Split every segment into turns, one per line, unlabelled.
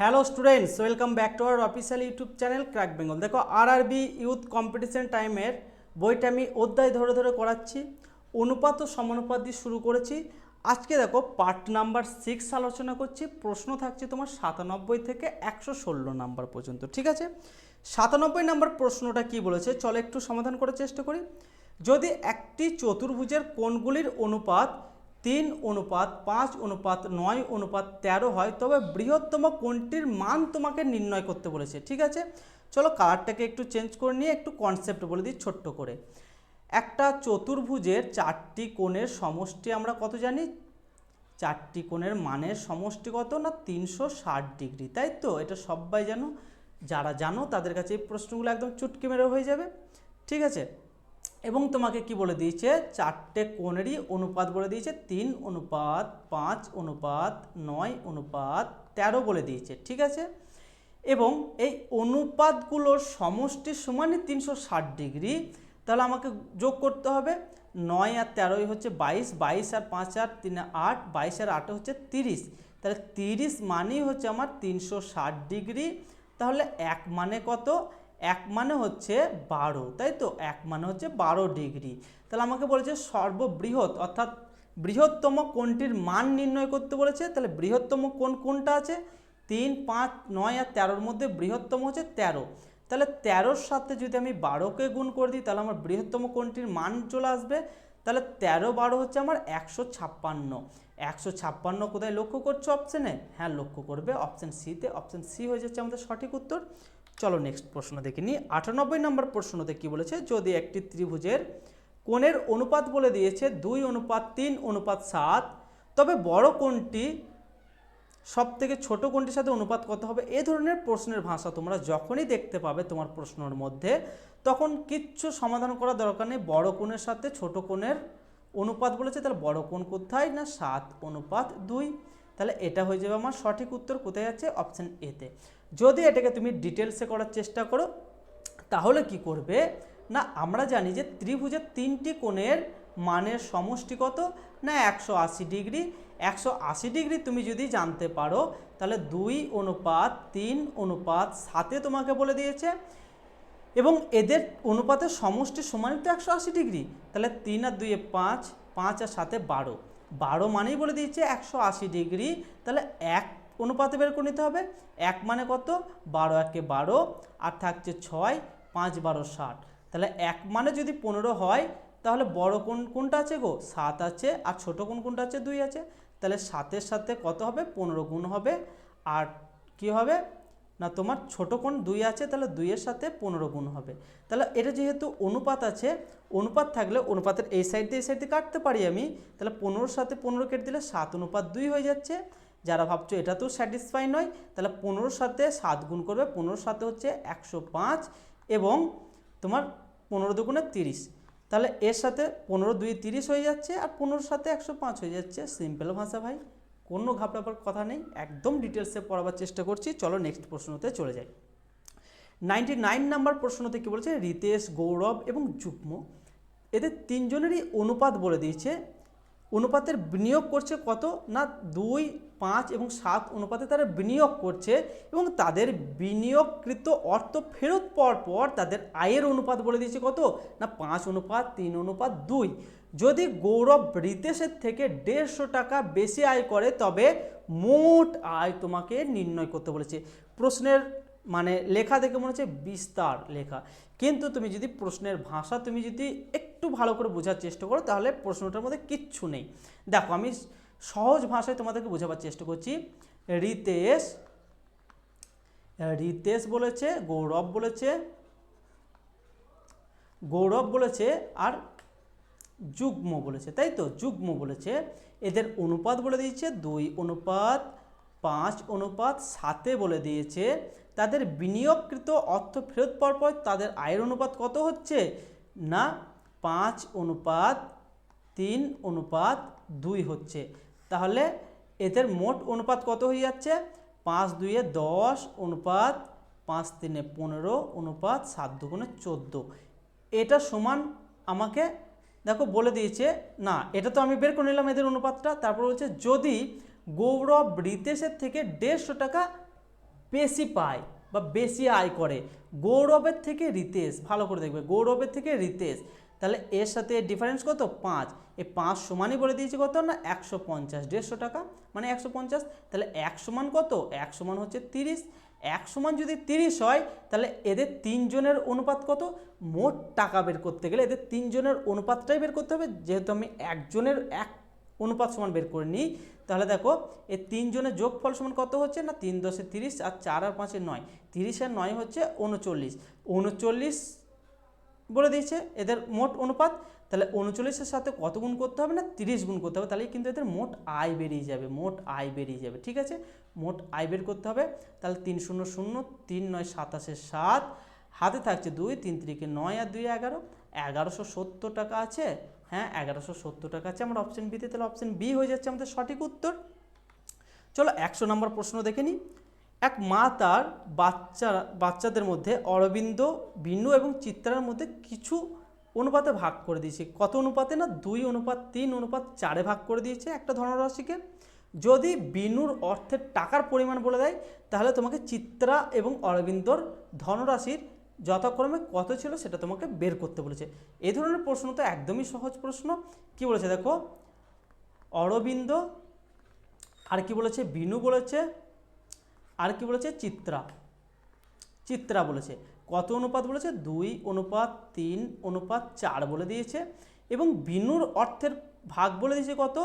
Hello students, welcome back to our official YouTube channel crack Bengal. দেখো RRB youth competition টাইমের বইটা আমি অধ্যায় ধরে ধরে করাচ্ছি, অনুপাত ও সমানুপাত দিয়ে শুরু করেছি। আজকে দেখো পার্ট নাম্বার 6 আলোচনা করছি। প্রশ্ন থাকছে তোমার 97 থেকে 116 নাম্বার পর্যন্ত, ঠিক আছে? 97 নাম্বার প্রশ্নটা কি বলেছে চলো একটু সমাধান করার চেষ্টা করি। যদি একটি চতুর্ভুজের কোণগুলির অনুপাত 3:5:9:13 হয়, তবে বৃহত্তম কোণটির মান তোমাকে নির্ণয় করতে বলেছে, ঠিক আছে? চলো কালারটাকে একটু চেঞ্জ করে নিয়ে একটু কনসেপ্ট বলে দিই ছোট্ট করে। একটা চতুর্ভুজের চারটি কোণের সমষ্টি আমরা কত জানি? চারটি কোণের মানের সমষ্টি কত না 360 ডিগ্রি, তাই তো? এটা সবাই জানো, যারা জানো তাদের কাছে এই প্রশ্নগুলো একদম চুটকি মেরে হয়ে যাবে, ঠিক আছে? এবং তোমাকে কি বলে দিয়েছে? চারটে কোণেরই অনুপাত বলে দিয়েছে, 3:5:9:13 বলে দিয়েছে, ঠিক আছে? এবং এই অনুপাতগুলোর সমষ্টির সমানই 360 ডিগ্রি। তাহলে আমাকে যোগ করতে হবে, 9 আর 13 হচ্ছে 22, 22 আর 5 আর 3 8, 22 আর 8 হচ্ছে 30। তাহলে 30 মানেই হচ্ছে আমার 360 ডিগ্রি। তাহলে এক মানে কত? এক মানে হচ্ছে 12, তাই তো? এক মানে হচ্ছে 12 ডিগ্রি। তাহলে আমাকে বলেছে সর্ববৃহৎ অর্থাৎ বৃহত্তম কোণটির মান নির্ণয় করতে বলেছে। তাহলে বৃহত্তম কোণ কোনটা আছে? 3, 5, 9 আর 13-র মধ্যে বৃহত্তম হচ্ছে 13। তাহলে 13-র সাথে যদি আমি 12কে গুণ করে দিই তাহলে আমার বৃহত্তম কোণটির মান চলে আসবে। তাহলে 13 12 হচ্ছে আমার 156। 156 কোথায় লক্ষ্য করছো? অপশানে? হ্যাঁ লক্ষ্য করবে, অপশান সিতে। অপশান সি হয়ে যাচ্ছে আমাদের সঠিক উত্তর। চলো নেক্সট প্রশ্ন দেখে নিই। 98 নম্বর প্রশ্নতে কি বলেছে? যদি একটি ত্রিভুজের কোণের অনুপাত বলে দিয়েছে 2:3:7, তবে বড় কোণটি সব থেকে ছোট কোণটির সাথে অনুপাত কত হবে? এই ধরনের প্রশ্নের ভাষা তোমরা যখনই দেখতে পাবে তোমার প্রশ্নের মধ্যে, তখন কিচ্ছু সমাধান করার দরকার নেই। বড় কোণের সাথে ছোট কোণের অনুপাত বলেছে, তাহলে বড় কোণ কোথায় না 7:2। তাহলে এটা হয়ে যাবে আমার সঠিক উত্তর। কোথায় আছে? অপশান এতে। যদি এটাকে তুমি ডিটেলসে করার চেষ্টা করো তাহলে কি করবে না, আমরা জানি যে ত্রিভুজের তিনটি কোণের মানের সমষ্টি কত না 180 ডিগ্রি। 180 ডিগ্রি তুমি যদি জানতে পারো তাহলে 2:3:7 তোমাকে বলে দিয়েছে, এবং এদের অনুপাতের সমষ্টি সমান তো 180 ডিগ্রি। তাহলে 3 আর 2 5, 5 আর 7 12, 12 মানেই বলে দিয়েছে 180 ডিগ্রি। তাহলে এক অনুপাতে বের করে নিতে হবে। এক মানে কত? 12 একে 12 আর থাকছে 6, 5 12 60। তাহলে এক মানে যদি 15 হয় তাহলে বড় কোণ কোনটা আছে গো? 7 আছে। আর ছোট কোণ কোনটা আছে? 2 আছে। তাহলে 7-এর সাথে কত হবে? 15 গুণ হবে। আর কি হবে না তোমার ছোট কোণ 2 আছে, তাহলে 2-এর সাথে 15 গুণ হবে। তাহলে এটা যেহেতু অনুপাত আছে, অনুপাত থাকলে অনুপাতের এই সাইড দিয়ে এই সাইড দিয়ে কাটতে পারি আমি। তাহলে 15-র সাথে 15 কেটে দিলে 7:2 হয়ে যাচ্ছে। যারা ভাবছো এটা তো স্যাটিসফাই নয়, তাহলে 15-র সাথে 7 গুণ করবে। 15-র সাথে হচ্ছে 105 এবং তোমার 15 দুগুণে 30। তাহলে এর সাথে 15 2 30 হয়ে যাচ্ছে, আর 15-র সাথে 105 হয়ে যাচ্ছে। সিম্পল ভাষা ভাই, কোনো ঘাবড়াবার কথা নেই, একদম ডিটেলসে পড়াবার চেষ্টা করছি। চলো নেক্সট প্রশ্নতে চলে যাই। 99 নাম্বার প্রশ্নতে কি বলেছে? রিতেশ, গৌরব এবং যুগ্ম এদের তিনজনেরই অনুপাত বলে দিয়েছে। অনুপাতের বিনিয়োগ করছে কত না 2, 5 এবং 7 অনুপাতে তারা বিনিয়োগ করছে, এবং তাদের বিনিয়োগকৃত অর্থ ফেরত পাওয়ার পর তাদের আয়ের অনুপাত বলে দিয়েছে কত না 5:3:2। যদি গৌরব রিতেশের থেকে 150 টাকা বেশি আয় করে তবে মোট আয় তোমাকে নির্ণয় করতে বলেছে। প্রশ্নের মানে লেখা দেখে মনে হচ্ছে বিস্তার লেখা, কিন্তু তুমি যদি প্রশ্নের ভাষা তুমি যদি একটু ভালো করে বোঝার চেষ্টা করো তাহলে প্রশ্নটার মধ্যে কিচ্ছু নেই। দেখো আমি সহজ ভাষায় তোমাদেরকে বোঝাবার চেষ্টা করছি। রিতেশ বলেছে, গৌরব বলেছে আর যুগ্ম বলেছে, তাই তো? যুগ্ম বলেছে। এদের অনুপাত বলে দিয়েছে 2:5:7 বলে দিয়েছে। তাদের বিনিয়োগকৃত অর্থ ফেরত পাওয়ার পর তাদের আয়ের অনুপাত কত হচ্ছে না 5:3:2 হচ্ছে। তাহলে এদের মোট অনুপাত কত হয়ে যাচ্ছে? 5:2 10 5:3 15 7:2 14। এটা সমান আমাকে দেখো বলে দিয়েছে না, এটা তো আমি বের করে নিলাম এদের অনুপাতটা। তারপর বলছে যদি গৌরব রিতেশের থেকে 150 টাকা বেশি পায় বা বেশি আয় করে, গৌরবের থেকে রিতেশ, ভালো করে দেখবে, গৌরবের থেকে রিতেশ, তাহলে এর সাথে ডিফারেন্স কত 5, এই 5 সমানই বলে দিয়েছি কত না 150, 150 টাকা মানে 150, তাহলে 1 সমান কত, 1 সমান হচ্ছে 30, 1 সমান যদি 30 হয় তাহলে এদের তিনজনের অনুপাত কত, মোট টাকা বের করতে গেলে এদের তিনজনের অনুপাতটাই বের করতে হবে, যেহেতু আমি একজনের এক অনুপাত সমান বের করে নিই, তাহলে দেখো এই তিনজনের যোগফল সমান কত হচ্ছে না 3 × 10 = 30 আর 4 আর 5 = 9, 30 আর 9 হচ্ছে 39, 39 বলে দিয়েছে এদের মোট অনুপাত, তাহলে 39-এর সাথে কত গুণ করতে হবে না 30 গুণ করতে হবে, তাহলে কিন্তু এদের মোট আয় বেরিয়ে যাবে, মোট আয় বেরিয়ে যাবে, ঠিক আছে, মোট আয় বের করতে হবে, তাহলে 3 0 0 3 9 27 7, হাতে থাকছে 2, 3 3 9 আর 2 11, 1170 টাকা আছে, হ্যাঁ 1170 টাকা আছে আমার অপশন বিতে, তাহলে অপশন বি হয়ে যাচ্ছে আমাদের সঠিক উত্তর। চলো 100 নম্বর প্রশ্ন দেখে নিই। এক মা তার বাচ্চাদের মধ্যে অরবিন্দ, বিনু এবং চিত্রার মধ্যে কিছু অনুপাতে ভাগ করে দিয়েছে, কত অনুপাতে না 2:3:4 ভাগ করে দিয়েছে একটা ধনরাশিকে। যদি বিনুর অর্থের টাকার পরিমাণ বলে দেয় তাহলে তোমাকে চিত্রা এবং অরবিন্দর ধনরাশির যথাক্রমে কত ছিল সেটা তোমাকে বের করতে বলেছে। এই ধরনের প্রশ্ন তো একদমই সহজ প্রশ্ন। কি বলেছে দেখো, অরবিন্দ, আর কি বলেছে বিনু বলেছে, আর কি বলেছে চিত্রা বলেছে, কত অনুপাত বলেছে 2:3:4 বলে দিয়েছে, এবং বিনুর অর্থের ভাগ বলে দিয়েছে কত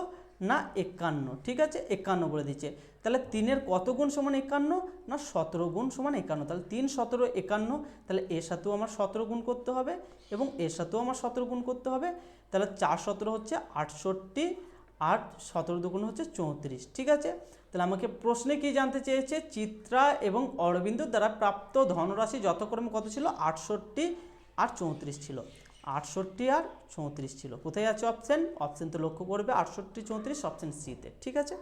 না 51, ঠিক আছে 51 বলে দিয়েছে, তাহলে 3-এর কত গুণ সমান 51 না 17 গুণ সমান 51, তাহলে 3 17 51, তাহলে এর সাথেও আমার 17 গুণ করতে হবে এবং এর সাথেও আমার 17 গুণ করতে হবে, তাহলে 4 17 হচ্ছে 68 আর 17 দুগুণ হচ্ছে 34, ঠিক আছে। তাহলে আমাকে প্রশ্নে কি জানতে চেয়েছে, চিত্রা এবং অরবিন্দ দ্বারা প্রাপ্ত ধনরাশি যথাক্রমে কত ছিল 68 আর 34 ছিল, 68 আর 34 ছিল, কোথায় আছে অপশন, অপশন তো লক্ষ্য করবে 68 34 অপশন সিতে, ঠিক আছে।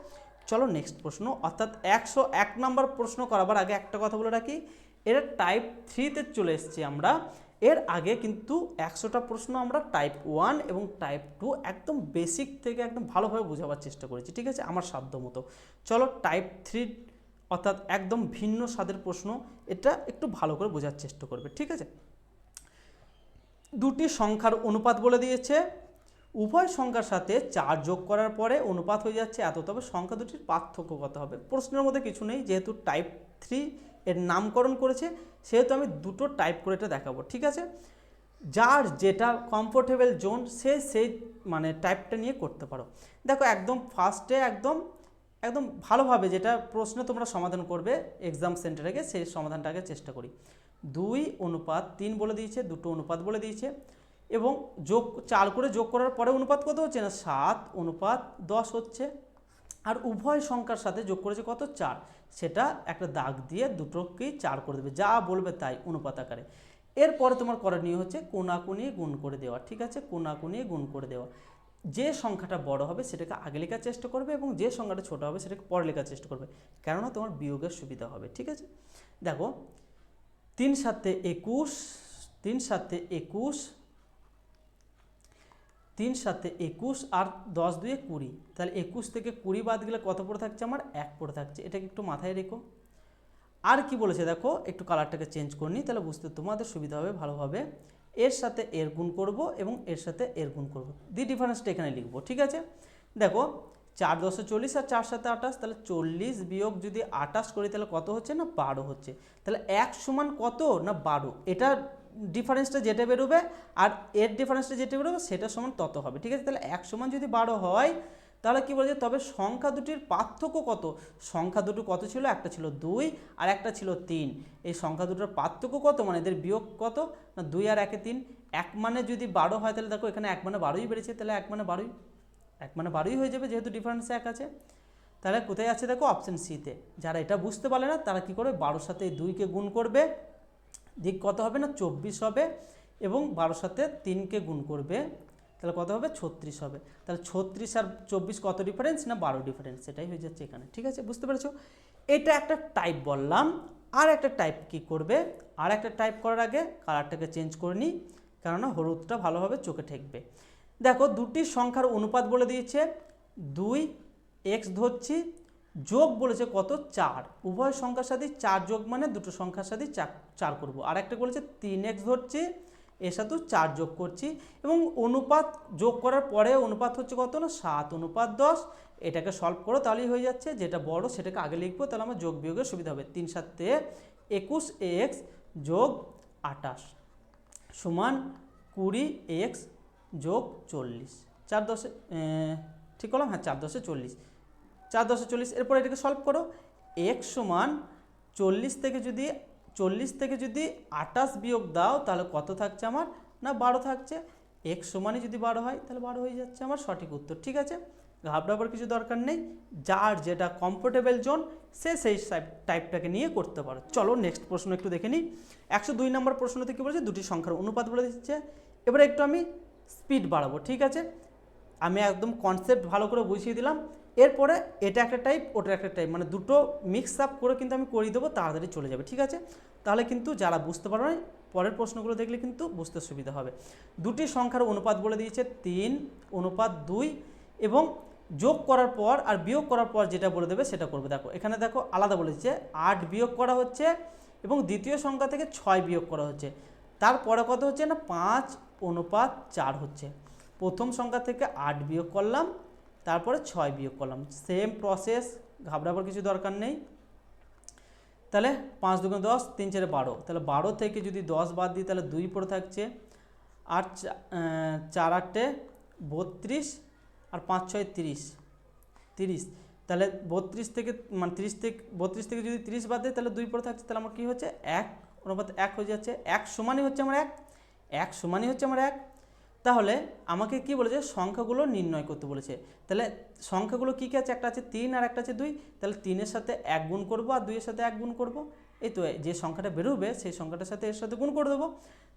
চলো নেক্সট প্রশ্ন, অর্থাৎ 101 নম্বর প্রশ্ন করাবার আগে একটা কথা বলে রাখি, এর টাইপ 3তে চলে এসেছি আমরা, এর আগে কিন্তু 100টা প্রশ্ন আমরা টাইপ 1 এবং টাইপ 2 একদম বেসিক থেকে একদম ভালোভাবে বোঝাবার চেষ্টা করেছি, ঠিক আছে আমার সাধ্য মতো। চলো টাইপ 3 অর্থাৎ একদম ভিন্ন স্বাদের প্রশ্ন, এটা একটু ভালো করে বোঝার চেষ্টা করবে, ঠিক আছে। দুটি সংখ্যার অনুপাত বলে দিয়েছে, উভয় সংখ্যার সাথে 4 যোগ করার পরে অনুপাত হয়ে যাচ্ছে এত, তবে সংখ্যা দুটির পার্থক্য কত হবে। প্রশ্নের মধ্যে কিছু নেই, যেহেতু টাইপ 3 এর নামকরণ করেছে সেহেতু আমি দুটো টাইপ করে এটা দেখাবো, ঠিক আছে। যার যেটা কমফোর্টেবল জোন সে সেই মানে টাইপটা নিয়ে করতে পারো। দেখো একদম ফার্স্টে একদম ভালোভাবে যেটা প্রশ্ন তোমরা সমাধান করবে এক্সাম সেন্টারে গিয়ে সেই সমাধানটাকে চেষ্টা করি। 2:3 বলে দিয়েছে, দুটো অনুপাত বলে দিয়েছে, এবং যোগ 4 করে যোগ করার পরে অনুপাত কত হচ্ছে না 7:10 হচ্ছে, আর উভয় সংখ্যার সাথে যোগ করেছে কত 4, সেটা একটা দাগ দিয়ে দুটোকেই 4 করে দেবে, যা বলবে তাই অনুপাত আকারে। এরপরে তোমার করণীয় হচ্ছে কোনাকুনি গুণ করে দেওয়া, ঠিক আছে, কোনাকুনি গুণ করে দেওয়া। যে সংখ্যাটা বড় হবে সেটাকে আগে লেখার চেষ্টা করবে এবং যে সংখ্যাটা ছোট হবে সেটাকে পরে লেখার চেষ্টা করবে, কেননা তোমার বিয়োগের সুবিধা হবে, ঠিক আছে। দেখো 3 7 21, 3 7 21, 3 7 21 আর 10 2 20, তাহলে 21 থেকে 20 বাদ গেলে কত পড়ে থাকছে আমার 1 পড়ে থাকছে, এটাকে একটু মাথায় রেখো। আর কি বলেছে দেখো, একটু কালারটাকে চেঞ্জ করে নিই তাহলে বুঝতে তোমাদের সুবিধা হবে ভালোভাবে। এর সাথে এর গুণ করব এবং এর সাথে এর গুণ করব, ডিফারেন্সটা এখানে লিখবো, ঠিক আছে। দেখো 4 10 40 আর 4 7 28, তাহলে 40 বিয়োগ যদি 28 করি তাহলে কত হচ্ছে না 12 হচ্ছে, তাহলে 1 সমান কত না 12, এটা ডিফারেন্সটা যেটা বেরোবে আর এর ডিফারেন্সটা যেটা বেরোবে সেটা সমান তত হবে, ঠিক আছে। তাহলে 1 সমান যদি 12 হয় তাহলে কি বলেছে, তবে সংখ্যা দুটির পার্থক্য কত, সংখ্যা দুটো কত ছিল, একটা ছিল 2 আর একটা ছিল 3, এই সংখ্যা দুটোর পার্থক্য কত মানে এদের বিয়োগ কত না 2 আর 1 3, 1 মানে যদি 12 হয় তাহলে দেখো এখানে 1 মানে 12ই বেড়েছে, তাহলে 1 মানে 12ই, 1 মানে 12ই হয়ে যাবে যেহেতু ডিফারেন্স 1 আছে। তাহলে কোথায় আছে দেখো অপশন সিতে। যারা এটা বুঝতে পারলে না তারা কি করবে 12-র সাথে 2কে গুণ করবে, দিক কত হবে না 24 হবে, এবং 12-র সাথে 3কে গুণ করবে তাহলে কত হবে 36 হবে, তাহলে 36 আর 24 কত ডিফারেন্স না 12 ডিফারেন্স, সেটাই হয়ে যাচ্ছে এখানে, ঠিক আছে বুঝতে পেরেছো। এটা একটা টাইপ বললাম, আর একটা টাইপ কি করবে, আর একটা টাইপ করার আগে কালারটাকে চেঞ্জ করে নিই, কেননা হলুদটা ভালোভাবে চোখে ঠেকবে। দেখো দুটি সংখ্যার অনুপাত বলে দিয়েছে, 2 x ধরছি যোগ বলেছে কত 4, উভয় সংখ্যার সাথে 4 যোগ মানে দুটো সংখ্যার সাথে 4 করব। আর একটা বলেছে 3x ধরছি, এর সাথেও 4 যোগ করছি, এবং অনুপাত যোগ করার পরে অনুপাত হচ্ছে কত না 7:10। এটাকে সলভ করো তাহলেই হয়ে যাচ্ছে, যেটা বড় সেটাকে আগে লিখবো, তাহলে আমার যোগ বিয়োগের সুবিধা হবে। 3 7 21x যোগ 28 সমান 20x যোগ 40। 4 10 ঠিক করলাম, হ্যাঁ 4 10 40, 4 10 40। এরপর এটাকে সলভ করো। x সমান 40 থেকে যদি 28 বিয়োগ দাও তাহলে কত থাকছে আমার না 12 থাকছে। x সমানই যদি 12 হয় তাহলে 12 হয়ে যাচ্ছে আমার সঠিক উত্তর। ঠিক আছে, ঘাবড়াবার কিছু দরকার নেই, যার যেটা কমফোর্টেবল জোন সে সেই টাইপটাকে নিয়ে করতে পারো। চলো নেক্সট প্রশ্ন একটু দেখে নিই। 102 নম্বর প্রশ্ন থেকে বলেছে দুটি সংখ্যার অনুপাত বলে দিচ্ছে। এবারে একটু আমি স্পিড বাড়াবো, ঠিক আছে, আমি একদম কনসেপ্ট ভালো করে বুঝিয়ে দিলাম। এরপরে এটা একটা টাইপ ওটা একটা টাইপ, মানে দুটো মিক্স আপ করে কিন্তু আমি করিয়ে দেবো, তাড়াতাড়ি চলে যাবে। ঠিক আছে, তাহলে কিন্তু যারা বুঝতে পারো না পরের প্রশ্নগুলো দেখলে কিন্তু বুঝতে সুবিধা হবে। দুটি সংখ্যার অনুপাত বলে দিয়েছে 3:2, এবং যোগ করার পর আর বিয়োগ করার পর যেটা বলে দেবে সেটা করবে। দেখো এখানে দেখো আলাদা বলেছে 8 বিয়োগ করা হচ্ছে, এবং দ্বিতীয় সংখ্যা থেকে 6 বিয়োগ করা হচ্ছে। তারপরে কত হচ্ছে না 5:4 হচ্ছে। প্রথম সংখ্যা থেকে 8 বিয়োগ করলাম, তারপরে 6 বিয়োগ করলাম, সেম প্রসেস, ঘাবড়াবার কিছু দরকার নেই। তাহলে 5 2 10, 3 4 12, তাহলে 12 থেকে যদি 10 বাদ দিই তাহলে 2 পড়ে থাকছে, আর 4 8 32, আর 5 6 30, তাহলে 32 থেকে মানে 32 থেকে যদি 30 বাদ দিই তাহলে 2 পড়ে থাকছে, তাহলে আমার কী হচ্ছে 1:1 হয়ে যাচ্ছে। 1 সমানই হচ্ছে আমার 1 সমানই হচ্ছে আমার 1। তাহলে আমাকে কি বলেছে সংখ্যাগুলো নির্ণয় করতে বলেছে। তাহলে সংখ্যাগুলো কী কী আছে, একটা আছে 3 আর একটা আছে 2, তাহলে 3-এর সাথে 1 গুণ করবো আর 2-এর সাথে 1 গুণ করবো। এই তো যে সংখ্যাটা বেরোবে সেই সংখ্যাটার সাথে এর সাথে গুণ করে দেবো।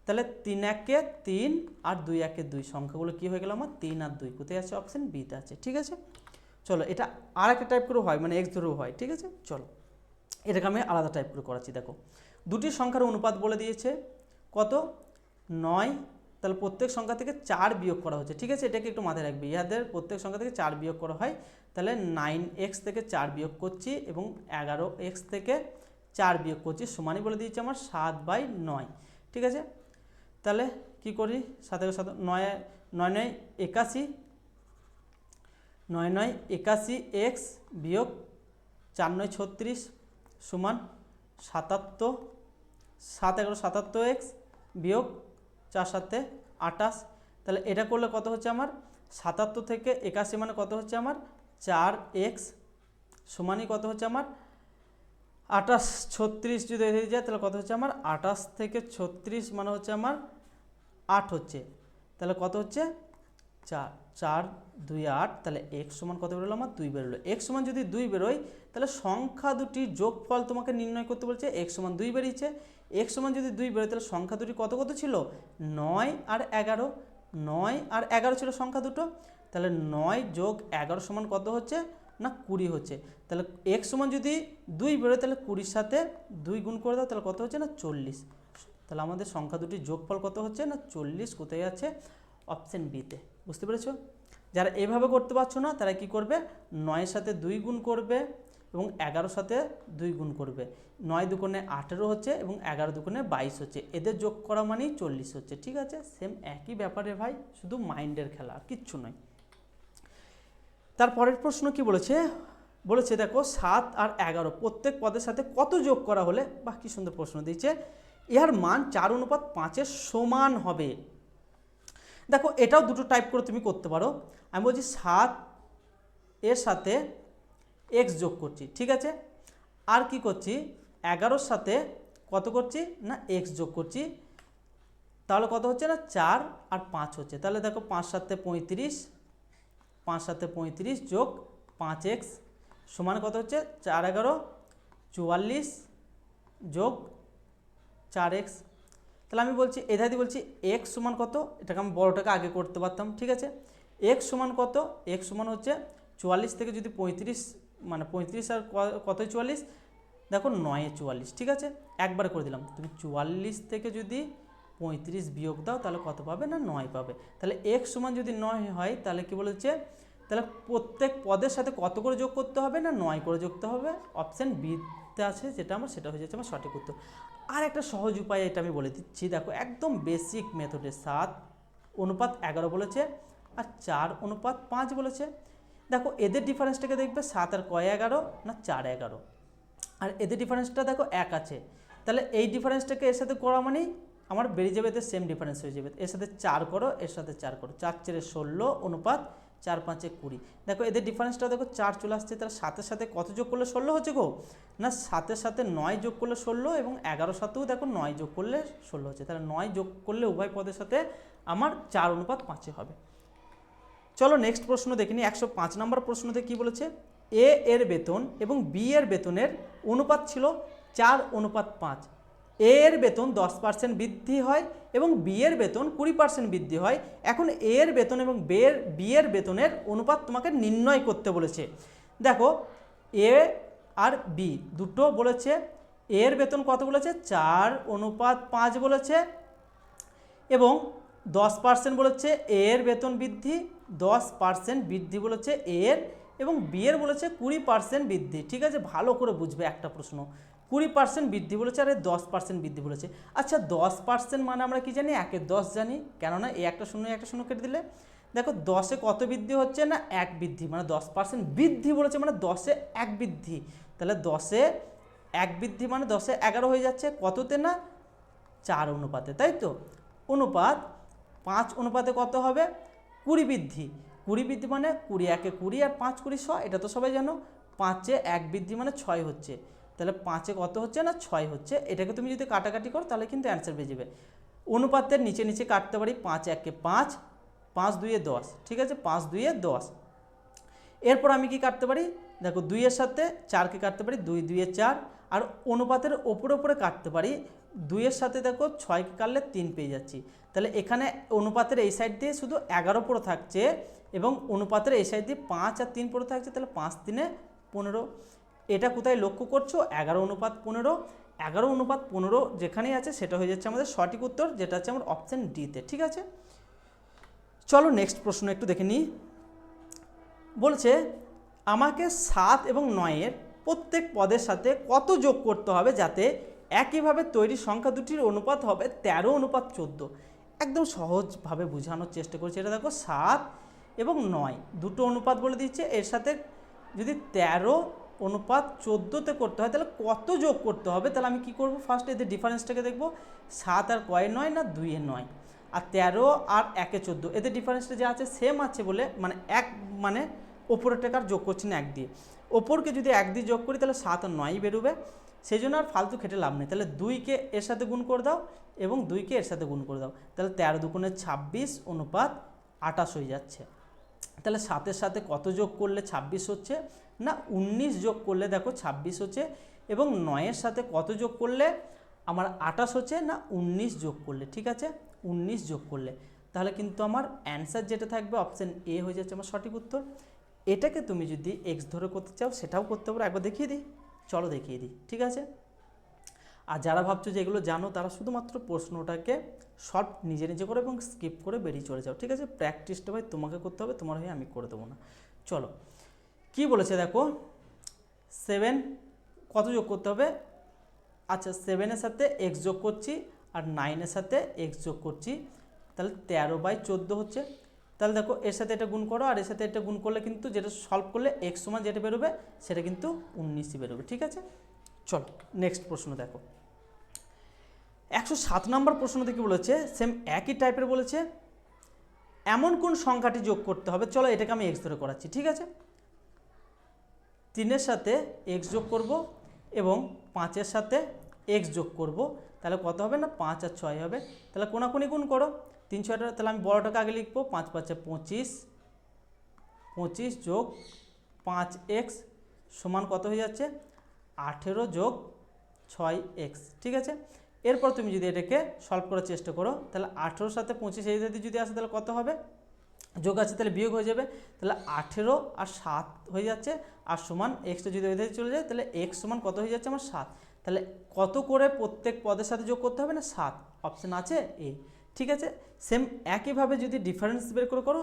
তাহলে 3 1 3 আর 2 1 2, সংখ্যাগুলো কী হয়ে গেল আমার 3 আর 2, কোথায় আছে অপশান বিতে আছে। ঠিক আছে, চলো এটা আর একটা টাইপ করেও হয়, মানে এক্স ধরেও হয়। ঠিক আছে, চলো এটাকে আমি আলাদা টাইপ করে করাচ্ছি। দেখো দুটি সংখ্যার অনুপাত বলে দিয়েছে কত 9, তাহলে প্রত্যেক সংখ্যা থেকে 4 বিয়োগ করা হচ্ছে। ঠিক আছে, এটাকে একটু মাথায় রাখবে, ইহাদের প্রত্যেক সংখ্যা থেকে 4 বিয়োগ করা হয়। তাহলে 9x থেকে 4 বিয়োগ করছি এবং 11x থেকে 4 বিয়োগ করছি, সমানই বলে দিয়েছে আমার 7/9। ঠিক আছে, তাহলে কি করি 7 7 9 9 81, 9 9 81x বিয়োগ 4 9 36 সমান 77, 7 11 77x বিয়োগ 4 7 28। তাহলে এটা করলে কত হচ্ছে আমার 77 থেকে 81 মানে কত হচ্ছে আমার 4x, সমানই কত হচ্ছে আমার 28, 36 যদি এদিকে যায় তাহলে কত হচ্ছে আমার 28 থেকে 36 মানে হচ্ছে আমার 8 হচ্ছে। তাহলে কত হচ্ছে 4 4 2 8, তাহলে x সমান কত বেরোলো আমার 2 বেরোলো। x সমান যদি 2 বেরোয় তাহলে সংখ্যা দুটির যোগফল তোমাকে নির্ণয় করতে বলছে। x সমান 2 বেরিয়েছে, x সমান যদি 2 বেরোয় তাহলে সংখ্যা দুটি কত কত ছিল 9 আর 11, 9 আর 11 ছিল সংখ্যা দুটো। তাহলে 9 যোগ 11 সমান কত হচ্ছে না 20 হচ্ছে। তাহলে x সমান যদি 2 বেরোয় তাহলে 20-র সাথে 2 গুণ করে দাও, তাহলে কত হচ্ছে না 40। তাহলে আমাদের সংখ্যা দুটির যোগফল কত হচ্ছে না 40, কোথায় আছে অপশান বিতে। বুঝতে পেরেছো? যারা এভাবে করতে পারছো না তারা কি করবে 9-এর সাথে 2 গুণ করবে এবং 11-র সাথে 2 গুণ করবে। 9 দুগুণে 18 হচ্ছে এবং 11 দুগুণে 22 হচ্ছে, এদের যোগ করা মানেই 40 হচ্ছে। ঠিক আছে, সেম একই ব্যাপারে ভাই, শুধু মাইন্ডের খেলা, আর কিচ্ছু নয়। তারপরের প্রশ্ন কি বলেছে, বলেছে দেখো 7 আর 11 প্রত্যেক পদের সাথে কত যোগ করা হলে, বাহ কি সুন্দর প্রশ্ন দিয়েছে, ইহার মান 4:5-এর সমান হবে। দেখো এটাও দুটো টাইপ করে তুমি করতে পারো। আমি বলছি 7 এর সাথে x যোগ করছি, ঠিক আছে, আর কি করছি 11-র সাথে কত করছি না x যোগ করছি, তাহলে কত হচ্ছে না 4 আর 5 হচ্ছে। তাহলে দেখো 5 7 35, 5 7 35 যোগ 5x সমান কত হচ্ছে 4 11 44 যোগ 4x। তাহলে আমি বলছি এধাদি বলছি x সমান কত, এটাকে আমি বড়টাকে আগে করতে পারতাম। ঠিক আছে, x সমান কত, x সমান হচ্ছে 44 থেকে যদি 35 মানে 35 আর কতই 44, দেখো 9 44। ঠিক আছে, একবার করে দিলাম। তুমি 44 থেকে যদি 35 বিয়োগ দাও তাহলে কত পাবে না 9 পাবে। তাহলে x সমান যদি 9 হয় তাহলে কি বলেছে তাহলে প্রত্যেক পদের সাথে কত করে যোগ করতে হবে না 9 করে যোগ করতে হবে। অপশান বিতে আছে যেটা আমার, সেটা হয়ে যাচ্ছে আমার সঠিক উত্তর। আর একটা সহজ উপায় এটা আমি বলে দিচ্ছি, দেখো একদম বেসিক মেথডে 7:11 বলেছে আর 4:5 বলেছে। দেখো এদের ডিফারেন্সটাকে দেখবে 7 আর কয় 11 না 4 11, আর এদের ডিফারেন্সটা দেখো 1 আছে। তাহলে এই ডিফারেন্সটাকে এর সাথে করা মানেই আমার বেরিয়ে যাবে, এদের সেম ডিফারেন্স হয়ে যাবে। এর সাথে 4 করো, এর সাথে 4 করো, 4 4 16 অনুপাত 4 5 20। দেখো এদের ডিফারেন্সটা দেখো 4 চলে আসছে। তাহলে 7-এর সাথে কত যোগ করলে 16 হচ্ছে গো না 7-এর সাথে 9 যোগ করলে 16 এবং 11-র সাথেও দেখো 9 যোগ করলে 16 হচ্ছে। তাহলে 9 যোগ করলে উভয় পদের সাথে আমার 4:5 হবে। চলো নেক্সট প্রশ্ন দেখিনি। 105 নম্বর প্রশ্নতে কি বলেছে, এ এর বেতন এবং বি এর বেতনের অনুপাত ছিল 4:5। এ এর বেতন 10% বৃদ্ধি হয় এবং বি এর বেতন 20% বৃদ্ধি হয়। এখন এ এর বেতন এবং বি এর বেতনের অনুপাত তোমাকে নির্ণয় করতে বলেছে। দেখো এ আর বি দুটো বলেছে, এ এর বেতন কত বলেছে 4:5 বলেছে এবং 10% বলেছে এ এর বেতন বৃদ্ধি, 10% বৃদ্ধি বলেছে এ এর, এবং বি এর বলেছে 20% বৃদ্ধি। ঠিক আছে, ভালো করে বুঝবে একটা প্রশ্ন, 20% বৃদ্ধি বলেছে আর 10% বৃদ্ধি বলেছে। আচ্ছা 10% মানে আমরা কি জানি, 1 এর 10 জানি, কেননা এই একটা শূন্য কেটে দিলে দেখো 10-এ কত বৃদ্ধি হচ্ছে না 1 বৃদ্ধি, মানে 10% বৃদ্ধি বলেছে মানে 10-এ 1 বৃদ্ধি। তাহলে 10-এ 1 বৃদ্ধি মানে 10-এ 11 হয়ে যাচ্ছে, কততে না 4 অনুপাতে, তাই তো। অনুপাত 5 অনুপাতে কত হবে 20 বৃদ্ধি, 20 বৃদ্ধি মানে 20 1-এ 20 আর 5 20 100, এটা তো সবাই জানো। 5-এ 1 বৃদ্ধি মানে 6 হচ্ছে, তাহলে 5-এ কত হচ্ছে না 6 হচ্ছে। এটাকে তুমি যদি কাটাকাটি করো তাহলে কিন্তু অ্যান্সার পেয়ে যাবে। অনুপাতের নিচে নিচে কাটতে পারি, 5 1-এ 5, 5 2-এ 10, ঠিক আছে, 5 2-এ 10। এরপর আমি কি কাটতে পারি, দেখো 2-এর সাথে 4কে কাটতে পারি, 2 2-এ 4, আর অনুপাতের ওপরে কাটতে পারি, 2-এর সাথে দেখো 6কে কাটলে 3 পেয়ে যাচ্ছি। তাহলে এখানে অনুপাতের এই সাইড দিয়ে শুধু 11 পড়ে থাকছে এবং অনুপাতের এই সাইড দিয়ে 5 আর 3 পড়ে থাকছে, তাহলে 5 3-এ 15। এটা কোথায় লক্ষ্য করছো, 11:15, 11:15 যেখানেই আছে সেটা হয়ে যাচ্ছে আমাদের সঠিক উত্তর, যেটা হচ্ছে আমার অপশান ডিতে। ঠিক আছে, চলো নেক্সট প্রশ্ন একটু দেখে নিই। বলছে আমাকে 7 এবং 9-এর প্রত্যেক পদের সাথে কত যোগ করতে হবে যাতে একইভাবে তৈরি সংখ্যা দুটির অনুপাত হবে 13:14। একদম সহজভাবে বোঝানোর চেষ্টা করছি। এটা দেখো 7 এবং 9 দুটো অনুপাত বলে দিচ্ছে, এর সাথে যদি 13:14 করতে হয় তাহলে কত যোগ করতে হবে। তাহলে আমি কি করব, ফার্স্ট এদের ডিফারেন্সটাকে দেখব, 7 আর কয়ে 9 না 2-এ 9, আর 13 আর 1-এ 14, এদের ডিফারেন্সটা যা আছে সেম আছে বলে মানে এক, মানে ওপরের টাকার যোগ করছি না 1 দিয়ে, ওপরকে যদি 1 দিয়ে যোগ করি তাহলে 7 আর 9 বেরোবে, সেই জন্য আর ফালতু খেটে লাভ নেই। তাহলে 2কে এর সাথে গুণ করে দাও এবং 2কে এর সাথে গুণ করে দাও, তাহলে 13 2 26 অনুপাত 28 হয়ে যাচ্ছে। তাহলে 7-এর সাথে কত যোগ করলে 26 হচ্ছে না 19 যোগ করলে দেখো 26 হচ্ছে, এবং 9-এর সাথে কত যোগ করলে আমার 28 হচ্ছে না 19 যোগ করলে, ঠিক আছে 19 যোগ করলে, তাহলে কিন্তু আমার অ্যান্সার যেটা থাকবে অপশান এ হয়ে যাচ্ছে আমার সঠিক উত্তর। এটাকে তুমি যদি এক্স ধরে করতে চাও সেটাও করতে পারো, একবার দেখিয়ে দিই, চলো দেখিয়ে দিই, ঠিক আছে। আর যারা ভাবছো যে এগুলো জানো তারা শুধুমাত্র প্রশ্নটাকে শর্ট নিজে নিজে করে এবং স্কিপ করে বেরিয়ে চলে যাও, ঠিক আছে। প্র্যাকটিসটা ভাই তোমাকে করতে হবে, তোমার হয়ে আমি করে দেবো না। চলো কি বলেছে দেখো, 7 কত যোগ করতে হবে, আচ্ছা 7-এর সাথে এক্স যোগ করছি আর 9-এর সাথে এক্স যোগ করছি, তাহলে 13/14 হচ্ছে। তাহলে দেখো এর সাথে এটা গুণ করো আর এর সাথে এটা গুণ করলে কিন্তু যেটা সলভ করলে এক্স সমান যেটা বেরোবে সেটা কিন্তু 19ই বেরোবে, ঠিক আছে। চলো নেক্সট প্রশ্ন দেখো, 107 নম্বর প্রশ্নতে কি বলেছে, সেম একই টাইপের বলেছে, এমন কোন সংখ্যাটি যোগ করতে হবে, চলো এটাকে আমি এক্স ধরে করাচ্ছি, ঠিক আছে। 3-এর সাথে এক্স যোগ করব এবং 5-এর সাথে এক্স যোগ করব, তাহলে কত হবে না 5 আর 6 হবে। তাহলে কোনাকুনি গুণ করো, 3 6টা, তাহলে আমি বড়টাকে আগে লিখবো, 5 5 25, 25 যোগ 5x সমান কত হয়ে যাচ্ছে 18 যোগ 6x, ঠিক আছে। এরপর তুমি যদি এটাকে সলভ করার চেষ্টা করো তাহলে 18-র সাথে 25 এই যদি আসে তাহলে কত হবে, যোগ আছে তাহলে বিয়োগ হয়ে যাবে, তাহলে 18 আর 7 হয়ে যাচ্ছে, আর সমান এক্সটা যদি ওইদিকে চলে যায় তাহলে এক্স সমান কত হয়ে যাচ্ছে আমার 7। তাহলে কত করে প্রত্যেক পদের সাথে যোগ করতে হবে না 7, অপশান আছে এ, ঠিক আছে। সেম একইভাবে যদি ডিফারেন্স বের করে করো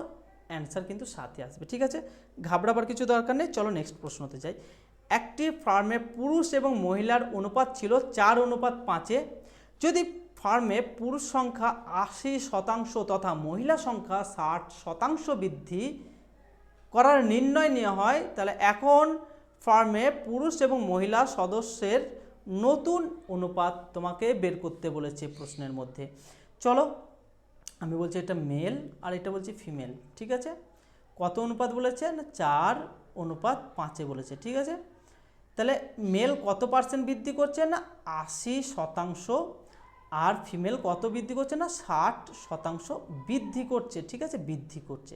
অ্যান্সার কিন্তু 7ই আসবে। ঠিক আছে, ঘাবড়াবার কিছু দরকার নেই। চলো নেক্সট প্রশ্নতে যাই। একটি ফার্মে পুরুষ এবং মহিলার অনুপাত ছিল 4:5-এ। যদি ফার্মে পুরুষ সংখ্যা 80% তথা মহিলা সংখ্যা 60% বৃদ্ধি করার নির্ণয় নেওয়া হয়, তাহলে এখন ফার্মে পুরুষ এবং মহিলা সদস্যের নতুন অনুপাত তোমাকে বের করতে বলেছে প্রশ্নের মধ্যে। চলো আমি বলছি এটা মেল আর এটা বলছি ফিমেল। ঠিক আছে, কত অনুপাত বলেছে না 4:5 বলেছে। ঠিক আছে, তাহলে মেল কত পার্সেন্ট বৃদ্ধি করছে না 80%, আর ফিমেল কত বৃদ্ধি করছে না 60% বৃদ্ধি করছে। ঠিক আছে, বৃদ্ধি করছে।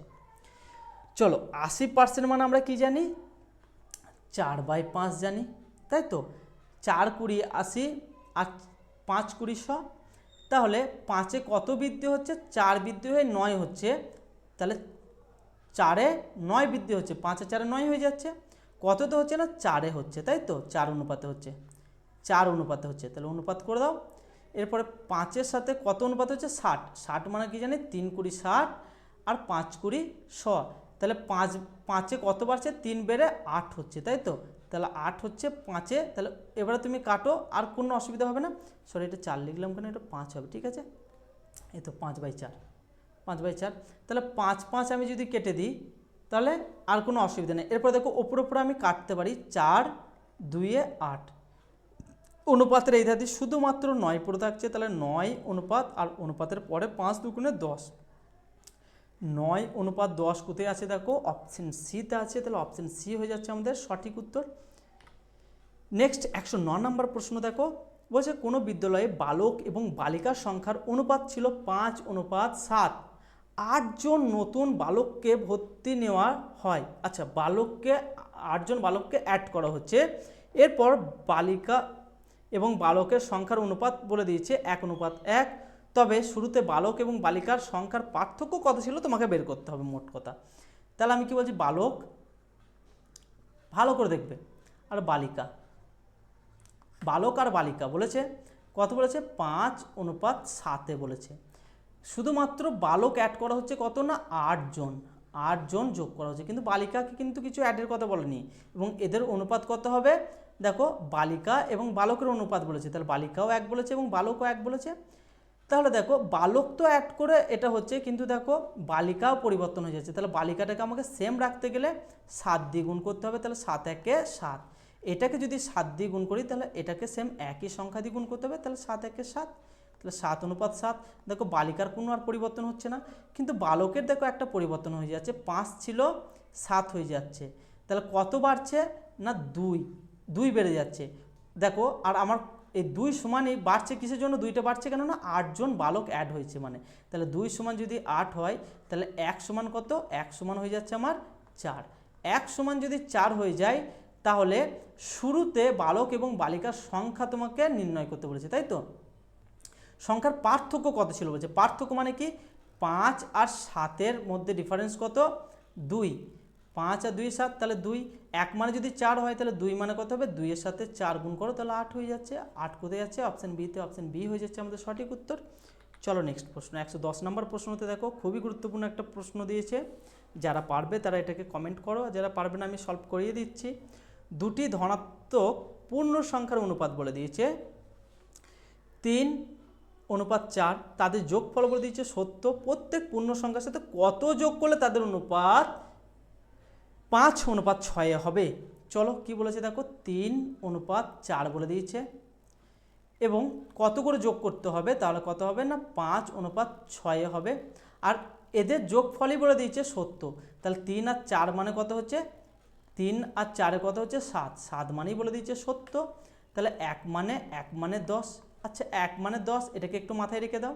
চলো 80% মানে আমরা কি জানি, 4/5 জানি, তাই তো। 4×20=80 আর 5×20=100। তাহলে 5-এ কত বৃদ্ধি হচ্ছে, 4 বৃদ্ধি হয়ে 9 হচ্ছে, তাহলে 4-এ 9 বৃদ্ধি হচ্ছে, 5 আর 4-এ 9 হয়ে যাচ্ছে। কততে হচ্ছে না 4-এ হচ্ছে, তাই তো, 4 অনুপাতে হচ্ছে, 4 অনুপাতে হচ্ছে, তাহলে অনুপাত করে দাও। এরপরে 5-এর সাথে কত অনুপাত হচ্ছে 60, 60 মানে কি জানি 3×60 আর 5×100, তাহলে 5-এ কত বাড়ছে 3 বেড়ে 8 হচ্ছে, তাই তো, তাহলে 8 হচ্ছে 5-এ। তাহলে এবারে তুমি কাটো, আর কোনো অসুবিধা হবে না। সরি, এটা 4 লিখলাম কেন, এটা 5 হবে। ঠিক আছে, এই তো 5/4, 5/4, তাহলে 5 আমি যদি কেটে দিই তাহলে আর কোনো অসুবিধা নেই। এরপর দেখো ওপরে আমি কাটতে পারি, 4 2-এ 8, অনুপাতের এই ধারে শুধুমাত্র 9 পড়ে থাকছে, তাহলে 9 অনুপাত, আর অনুপাতের পরে 5×2=10, 9:10 কোথায় আছে দেখো, অপশন সিতে আছে, তাহলে অপশন সি হয়ে যাচ্ছে আমাদের সঠিক উত্তর। নেক্সট 109 নম্বর প্রশ্ন দেখো, বলছে কোনো বিদ্যালয়ে বালক এবং বালিকার সংখ্যার অনুপাত ছিল 5:7, 8 জন নতুন বালককে ভর্তি নেওয়া হয়। আচ্ছা, 8 জন বালককে অ্যাড করা হচ্ছে। এরপর বালিকা এবং বালকের সংখ্যার অনুপাত বলে দিয়েছে 1:1। তবে শুরুতে বালক এবং বালিকার সংখ্যার পার্থক্য কত ছিল তোমাকে বের করতে হবে মোট কথা। তাহলে আমি কি বলছি, বালক, ভালো করে দেখবে, আর বালিকা, বালক আর বালিকা বলেছে কত বলেছে 5:7 বলেছে। শুধুমাত্র বালক অ্যাড করা হচ্ছে কত না 8 জন, 8 জন যোগ করা হচ্ছে, কিন্তু বালিকাকে কিন্তু কিছু অ্যাডের কথা বলেনি। এবং এদের অনুপাত কত হবে দেখো, বালিকা এবং বালকের অনুপাত বলেছে, তাহলে বালিকাও 1 বলেছে এবং বালকও 1 বলেছে। তাহলে দেখো বালক তো অ্যাড করে এটা হচ্ছে, কিন্তু দেখো বালিকাও পরিবর্তন হয়ে যাচ্ছে, তাহলে বালিকাটাকে আমাকে সেম রাখতে গেলে 7 দিয়ে গুণ করতে হবে, তাহলে 7×1=7। এটাকে যদি 7 দিয়ে গুণ করি তাহলে এটাকে সেম একই সংখ্যা দিয়ে গুণ করতে হবে, তাহলে 7×1=7, তাহলে 7:7। দেখো বালিকার কোনো আর পরিবর্তন হচ্ছে না, কিন্তু বালকের দেখো একটা পরিবর্তন হয়ে যাচ্ছে, 5 ছিল 7 হয়ে যাচ্ছে, তাহলে কত বাড়ছে না 2 বেড়ে যাচ্ছে। দেখো আর আমার এই 2 সমানই বাড়ছে কিসের জন্য, 2টা বাড়ছে কেন না 8 জন বালক অ্যাড হয়েছে মানে, তাহলে 2 সমান যদি 8 হয় তাহলে 1 সমান কত, 1 সমান হয়ে যাচ্ছে আমার 4। 1 সমান যদি 4 হয়ে যায় তাহলে শুরুতে বালক এবং বালিকার সংখ্যা তোমাকে নির্ণয় করতে বলেছে, তাই তো। সংখ্যার পার্থক্য কত ছিল বলছে, পার্থক্য মানে কি 5 আর 7-এর মধ্যে ডিফারেন্স কত 2, 5 আর 2=7, তাহলে 2, 1 মানে যদি 4 হয় তাহলে 2 মানে কত হবে, 2-এর সাথে 4 গুণ করো তাহলে 8 হয়ে যাচ্ছে। 8 কোথায় যাচ্ছে, অপশান বিতে, অপশান বি হয়ে যাচ্ছে আমাদের সঠিক উত্তর। চলো নেক্সট প্রশ্ন 110 নম্বর প্রশ্নতে দেখো, খুবই গুরুত্বপূর্ণ একটা প্রশ্ন দিয়েছে, যারা পারবে তারা এটাকে কমেন্ট করো, আর যারা পারবে না আমি সলভ করিয়ে দিচ্ছি। দুটি ধনাত্মক পূর্ণ সংখ্যার অনুপাত বলে দিয়েছে 3:4, তাদের যোগফল বলে দিয়েছে 70। প্রত্যেক পূর্ণ সংখ্যার সাথে কত যোগ করলে তাদের অনুপাত 5:6 হবে। চলো কি বলেছে দেখো, 3:4 বলে দিয়েছে, এবং কত করে যোগ করতে হবে, তাহলে কত হবে না 5:6 হবে। আর এদের যোগফলই বলে দিয়েছে 70, তাহলে 3 আর 4 মানে কত হচ্ছে, 3 আর 4 কত হচ্ছে 7, 7 মানেই বলে দিয়েছে 70, তাহলে 1 মানে 10। আচ্ছা 1 মানে 10, এটাকে একটু মাথায় রেখে দাও।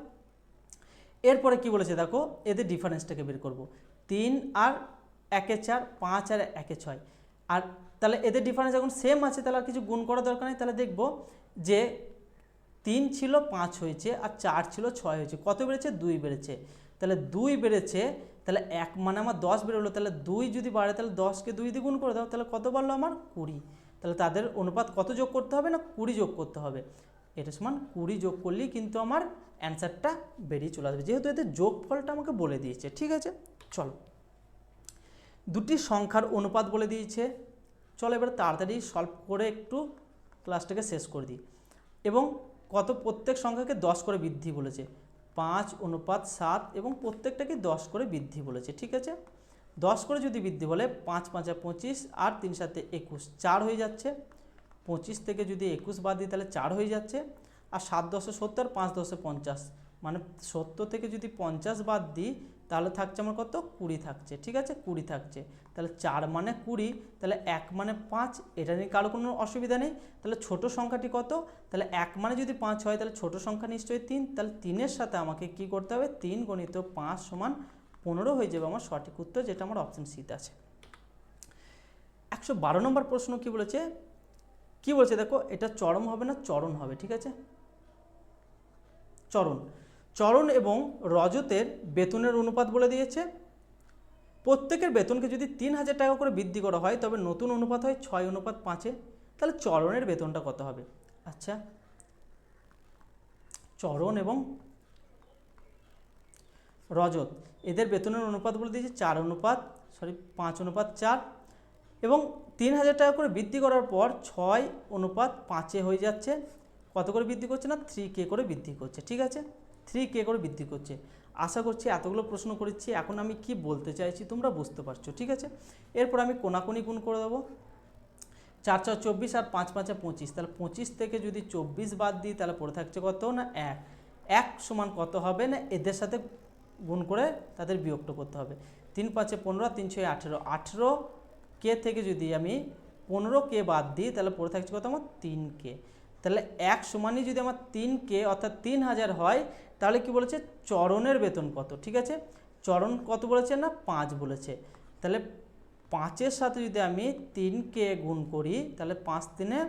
এরপরে কি বলেছে দেখো, এদের ডিফারেন্সটাকে বের করব, 3 আর 1-4, 5 আর 1-6, আর তাহলে এদের ডিফারেন্স এখন সেম আছে, তাহলে আর কিছু গুণ করার দরকার নেই। তাহলে দেখব যে 3 ছিল 5 হয়েছে, আর 4 ছিল 6 হয়েছে, কত বেড়েছে 2 বেড়েছে, তাহলে 2 বেড়েছে, তাহলে 1 মানে আমার 10 বেরোলো, তাহলে 2 যদি বাড়ে তাহলে 10কে 2 দিয়ে গুণ করে দাও, তাহলে কত বাড়লো আমার 20, তাহলে তাদের অনুপাত কত যোগ করতে হবে না 20 যোগ করতে হবে। এটা সমান 20 যোগ করলেই কিন্তু আমার অ্যান্সারটা বেরিয়ে চলে আসবে, যেহেতু এতে যোগফলটা আমাকে বলে দিয়েছে। ঠিক আছে, চলো দুটি সংখ্যার অনুপাত বলে দিয়েছে। চলো এবার তাড়াতাড়ি সলভ করে একটু ক্লাসটাকে শেষ করে দিই। এবং কত প্রত্যেক সংখ্যাকে 10 করে বৃদ্ধি বলেছে, 5:7 এবং প্রত্যেকটাকে 10 করে বৃদ্ধি বলেছে। ঠিক আছে, 10 করে যদি বৃদ্ধি বলে 5 5 25 আর 3 7 21, 4 হয়ে যাচ্ছে। 25 থেকে যদি 21 বাদ দিই তাহলে 4 হয়ে যাচ্ছে। আর 7 10 70, 5 10 50, মানে 70 থেকে যদি 50 বাদ দিই তাহলে থাকছে আমার কত, 20 থাকছে। ঠিক আছে, 20 থাকছে। তাহলে 4 মানে 20, তাহলে 1 মানে 5, এটা নিয়ে কারো কোনো অসুবিধা নেই। তাহলে ছোট সংখ্যাটি কত, তাহলে 1 মানে যদি 5 হয় তাহলে ছোট সংখ্যা নিশ্চয়ই 3, তাহলে 3-এর সাথে আমাকে কি করতে হবে, 3 গুণিত 5 সমান 15 হয়ে যাবে আমার সঠিক উত্তর, যেটা আমার অপশন সিতে আছে। 112 নম্বর প্রশ্ন কি বলেছে, কি বলছে দেখো, এটা চরম হবে না চরণ হবে। ঠিক আছে, চরণ এবং রজতের বেতনের অনুপাত বলে দিয়েছে। প্রত্যেকের বেতনকে যদি 3000 টাকা করে বৃদ্ধি করা হয় তবে নতুন অনুপাত হয় 6:5। তাহলে চরণের বেতনটা কত হবে? আচ্ছা, চরণ এবং রজত এদের বেতনের অনুপাত বলে দিয়েছে 5:4 এবং 3000 টাকা করে বৃদ্ধি করার পর 6:5 হয়ে যাচ্ছে। কত করে বৃদ্ধি করছে না, 3K করে বৃদ্ধি করছে। ঠিক আছে, 3K করে বৃদ্ধি করছে। আশা করছি এতগুলো প্রশ্ন করেছি, এখন আমি কি বলতে চাইছি তোমরা বুঝতে পারছো। ঠিক আছে, এরপর আমি কোনাকুনি গুণ করে দেবো। 4 4 24 আর 5 5 25, তাহলে 25 থেকে যদি 24 বাদ দিই তাহলে পড়ে থাকছে কত না 1। 1 সমান কত হবে না, এদের সাথে গুণ করে তাদের বিয়োগটা করতে হবে। 3 5 15, 3 6 18, 18K থেকে যদি আমি 15K বাদ দিই তাহলে পড়ে থাকছে কত আমার 3K। তাহলে 1 সমানই যদি আমার 3K অর্থাৎ 3000 হয় তাহলে কি বলেছে, চরণের বেতন কত। ঠিক আছে, চরণ কত বলেছে না 5 বলেছে। তাহলে 5-এর সাথে যদি আমি 3K গুণ করি তাহলে 5 3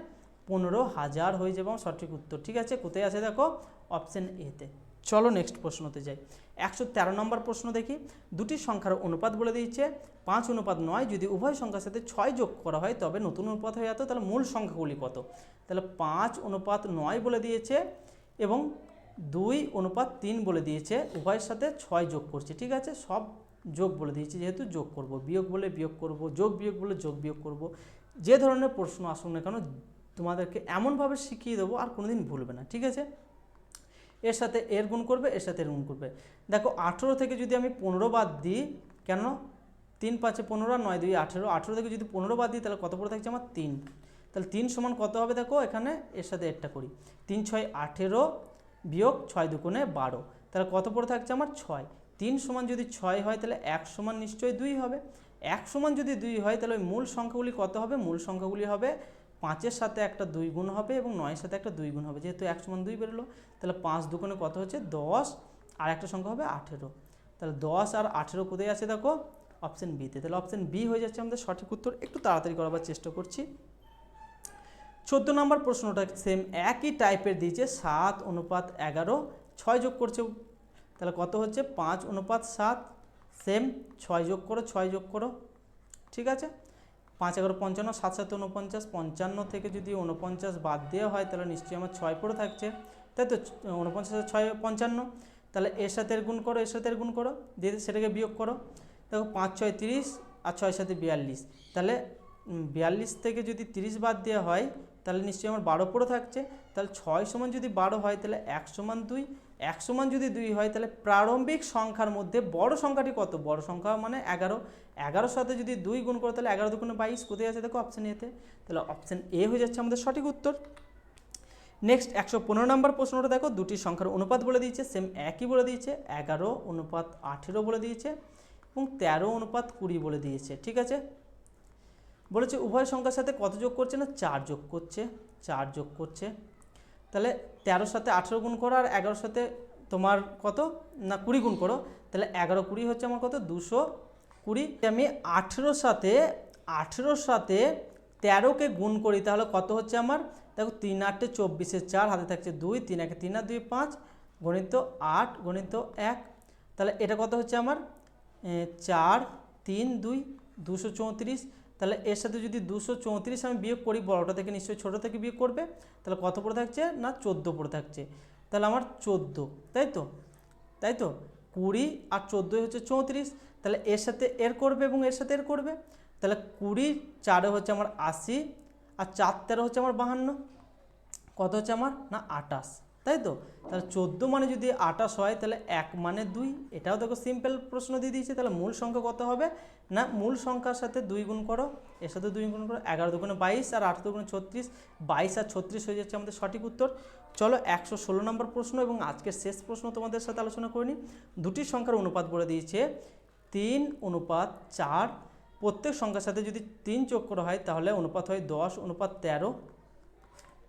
15,000 হয়ে যাবে আমার সঠিক উত্তর। ঠিক আছে, কোথায় আছে দেখো, অপশন এতে। চলো নেক্সট প্রশ্নতে যাই। 113 নম্বর প্রশ্ন দেখি। দুটি সংখ্যার অনুপাত বলে দিয়েছে 5:9। যদি উভয় সংখ্যার সাথে 6 যোগ করা হয় তবে নতুন অনুপাত হয়ে যেত, তাহলে মূল সংখ্যাগুলি কত? তাহলে 5:9 বলে দিয়েছে এবং 2:3 বলে দিয়েছে, উভয়ের সাথে 6 যোগ করছে। ঠিক আছে, সব যোগ বলে দিয়েছি, যেহেতু যোগ করব, বিয়োগ বলে বিয়োগ করব, যোগ বিয়োগ বলে যোগ বিয়োগ করব। যে ধরনের প্রশ্ন আসুক না কেন তোমাদেরকে এমনভাবে শিখিয়ে দেবো আর কোনোদিন ভুলবে না। ঠিক আছে, এর সাথে এর গুণ করবে, এর সাথে এর গুণ করবে। দেখো 18 থেকে যদি আমি 15 বাদ দিই, কেন 3 5 15 আর 9 2 18, 18 থেকে যদি 15 বাদ দিই তাহলে কত পড়ে থাকছে আমার 3। তাহলে 3 সমান কত হবে দেখো, এখানে এর সাথে এরটা করি, 3 6 18 বিয়োগ 6 2 12, তাহলে কত পড়ে থাকছে আমার 6। 3 সমান যদি 6 হয় তাহলে 1 সমান নিশ্চয়ই 2 হবে। 1 সমান যদি 2 হয় তাহলে ওই মূল সংখ্যাগুলি কত হবে, মূল সংখ্যাগুলি হবে 5-এর সাথে একটা 2 গুণ হবে এবং 9-এর সাথে একটা 2 গুণ হবে, যেহেতু 1 সমান 2 বেরোলো। তাহলে 5 2 কত হচ্ছে 10, আর একটা সংখ্যা হবে 18। তাহলে 10 আর 18 কোথায় আছে দেখো, অপশন বিতে। তাহলে অপশন বি হয়ে যাচ্ছে আমাদের সঠিক উত্তর। একটু তাড়াতাড়ি করাবার চেষ্টা করছি। 14 নম্বর প্রশ্নটা সেম একই টাইপের দিয়েছে, 7:11, 6 যোগ করছে, তাহলে কত হচ্ছে 5:7, সেম 6 যোগ করো, 6 যোগ করো। ঠিক আছে, 5 11 55, 7 7 49, 55 থেকে যদি 49 বাদ দেওয়া হয় তাহলে নিশ্চয়ই আমার 6 পড়ে থাকছে, তাই তো। 49 6 55, তাহলে এর সাথে এর গুণ করো, এর সাথে এর গুণ করো, দিয়ে সেটাকে বিয়োগ করো। দেখো 5 6 30 আর 6 7 42, তাহলে 42 থেকে যদি 30 বাদ দেওয়া হয় তাহলে নিশ্চয়ই আমার 12 পড়ে থাকছে। তাহলে 6 সমান যদি 12 হয় তাহলে 1 সমান 2, 1 সমান যদি 2 হয় তাহলে প্রারম্ভিক সংখ্যার মধ্যে বড় সংখ্যাটি কত, বড় সংখ্যা মানে 11। 11-র সাথে যদি 2 গুণ করো তাহলে 11 2 22, কোথায় আছে দেখো, অপশান এতে। তাহলে অপশান এ হয়ে যাচ্ছে আমাদের সঠিক উত্তর। নেক্সট 115 নম্বর প্রশ্নটা দেখো, দুটি সংখ্যার অনুপাত বলে দিয়েছে, সেম একই বলে দিয়েছে, 11:18 বলে দিয়েছে এবং 13:20 বলে দিয়েছে। ঠিক আছে, বলেছে উভয় সংখ্যার সাথে কত যোগ করছে না 4 যোগ করছে, 4 যোগ করছে। তাহলে 13-র সাথে 18 গুণ করো আর 11-র সাথে তোমার কত না 20 গুণ করো, তাহলে 11 20 হচ্ছে আমার কত 220। আমি 18-র সাথে 13কে গুণ করি তাহলে কত হচ্ছে আমার দেখো, 3 8 24, 4 হাতে থাকছে 2, 3 1 3 আর 2 5, গণিত 8 গণিত 1, তাহলে এটা কত হচ্ছে আমার 4 3 2 234। তাহলে এর সাথে যদি 234 আমি বিয়োগ করি, বড়টা থেকে নিশ্চয়ই ছোটো থেকে বিয়োগ করবে, তাহলে কত পড়ে থাকছে না 14 পড়ে থাকছে। তাহলে আমার 14, তাই তো 20 আর 14 হচ্ছে 34। তাহলে এর সাথে এর করবে এবং এর সাথে এর করবে, তাহলে 20 4 হচ্ছে আমার 80, আর 4 13 হচ্ছে আমার 52, কত হচ্ছে আমার না 28, তাই তো। তাহলে 14 মানে যদি 28 হয় তাহলে 1 মানে 2, এটাও দেখো সিম্পল প্রশ্ন দিয়ে দিয়েছে। তাহলে মূল সংখ্যা কত হবে না মূল সংখ্যার সাথে 2 গুণ করো, এর সাথে 2 গুণ করো, 11 দুগুণে 22 আর 8 দুগুণে 36, 22 আর 36 হয়ে যাচ্ছে আমাদের সঠিক উত্তর। চলো 116 নম্বর প্রশ্ন এবং আজকের শেষ প্রশ্ন তোমাদের সাথে আলোচনা করে নিই। দুটি সংখ্যার অনুপাত বলে দিয়েছে 3:4, প্রত্যেক সংখ্যার সাথে যদি 3 যোগ করা হয় তাহলে অনুপাত হয় 10:13,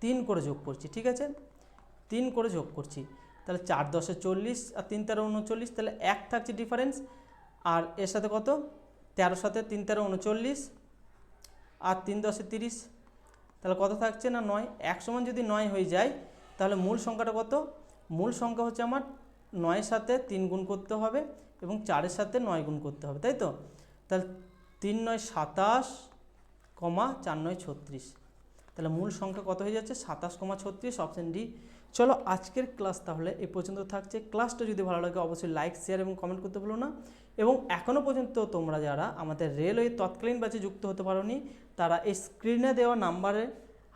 3 করে যোগ করছি, ঠিক আছে, 3 করে যোগ করছি। তাহলে 4 10 40 আর 3 13 39, তাহলে 1 থাকছে ডিফারেন্স, আর এর সাথে কত 13 সাথে 3 13 39 আর 3 10 30, তাহলে কত থাকছে না 9। 1 সমান যদি 9 হয়ে যায় তাহলে মূল সংখ্যাটা কত, মূল সংখ্যা হচ্ছে আমার 9 সাথে 3 গুণ করতে হবে এবং 4 সাথে 9 গুণ করতে হবে, তাই তো। তাহলে 3 9 27, 4 9 36, তাহলে মূল সংখ্যা কত হয়ে যাচ্ছে 27,36, অপশান ডি। চলো আজকের ক্লাস তাহলে এই পর্যন্ত থাকছে। ক্লাসটা যদি ভালো লাগে অবশ্যই লাইক শেয়ার এবং কমেন্ট করতে ভুলো না। এবং এখনও পর্যন্ত তোমরা যারা আমাদের রেলওয়ে তৎকালীন ব্যাচে যুক্ত হতে পারোনি তারা এই স্ক্রিনে দেওয়া নাম্বারে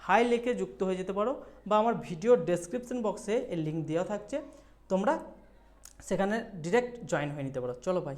হাই লিখে যুক্ত হয়ে যেতে পারো, বা আমার ভিডিও ডেসক্রিপশন বক্সে এর লিঙ্ক দেওয়া থাকছে, তোমরা সেখানে ডিরেক্ট জয়েন হয়ে নিতে পারো। চলো ভাই।